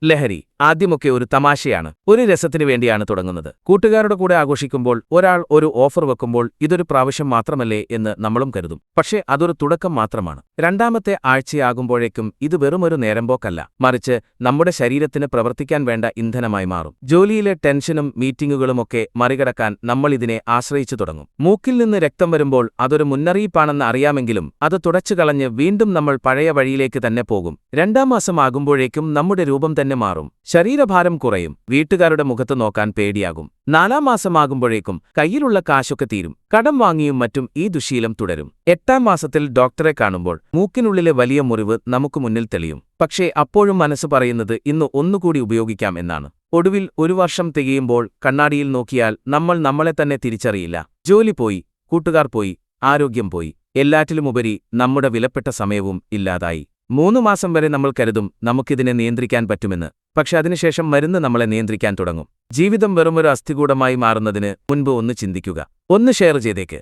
ലഹരി ആദ്യമൊക്കെ ഒരു തമാശയാണ്, ഒരു രസത്തിനു വേണ്ടിയാണ് തുടങ്ങുന്നത്. കൂട്ടുകാരുടെ കൂടെ ആഘോഷിക്കുമ്പോൾ ഒരാൾ ഒരു ഓഫർ വെക്കുമ്പോൾ ഇതൊരു പ്രാവശ്യം മാത്രമല്ലേ എന്ന് നമ്മളും കരുതും. പക്ഷേ അതൊരു തുടക്കം മാത്രമാണ്. രണ്ടാമത്തെ ആഴ്ചയാകുമ്പോഴേക്കും ഇത് വെറുമൊരു നേരമ്പോക്കല്ല, മറിച്ച് നമ്മുടെ ശരീരത്തിന് പ്രവർത്തിക്കാൻ വേണ്ട ഇന്ധനമായി മാറും. ജോലിയിലെ ടെൻഷനും മീറ്റിംഗുകളുമൊക്കെ മറികടക്കാൻ നമ്മൾ ഇതിനെ ആശ്രയിച്ചു തുടങ്ങും. മൂക്കിൽ നിന്ന് രക്തം വരുമ്പോൾ അതൊരു മുന്നറിയിപ്പാണെന്ന് അറിയാമെങ്കിലും അത് തുടച്ചുകളഞ്ഞ് വീണ്ടും നമ്മൾ പഴയ വഴിയിലേക്ക് തന്നെ പോകും. രണ്ടാം മാസം ആകുമ്പോഴേക്കും നമ്മുടെ രൂപം തന്നെ മാറും. ശരീരഭാരം കുറയും, വീട്ടുകാരുടെ മുഖത്ത് നോക്കാൻ പേടിയാകും. നാലാം മാസമാകുമ്പോഴേക്കും കയ്യിലുള്ള കാശൊക്കെ തീരും. കടം വാങ്ങിയും മറ്റും ഈ ദുശ്ശീലം തുടരും. എട്ടാം മാസത്തിൽ ഡോക്ടറെ കാണുമ്പോൾ മൂക്കിനുള്ളിലെ വലിയ മുറിവ് നമുക്ക് മുന്നിൽ തെളിയും. പക്ഷേ അപ്പോഴും മനസ്സ് പറയുന്നത് ഇന്ന് ഒന്നുകൂടി ഉപയോഗിക്കാം എന്നാണ്. ഒടുവിൽ ഒരു വർഷം തികയുമ്പോൾ കണ്ണാടിയിൽ നോക്കിയാൽ നമ്മൾ നമ്മളെ തന്നെ തിരിച്ചറിയില്ല. ജോലി പോയി, കൂട്ടുകാർ പോയി, ആരോഗ്യം പോയി, എല്ലാറ്റിലുമുപരി നമ്മുടെ വിലപ്പെട്ട സമയവും ഇല്ലാതായി. 3 മാസം വരെ നമ്മൾ കരുതും നമുക്കിതിനെ നിയന്ത്രിക്കാൻ പറ്റുമെന്ന്. പക്ഷെ അതിനുശേഷം മരുന്ന് നമ്മളെ നിയന്ത്രിക്കാൻ തുടങ്ങും. ജീവിതം വെറുമൊരു അസ്ഥികൂടമായി മാറുന്നതിന് മുൻപ് ഒന്ന് ചിന്തിക്കുക. ഒന്ന് ഷെയർ ചെയ്തേക്ക്.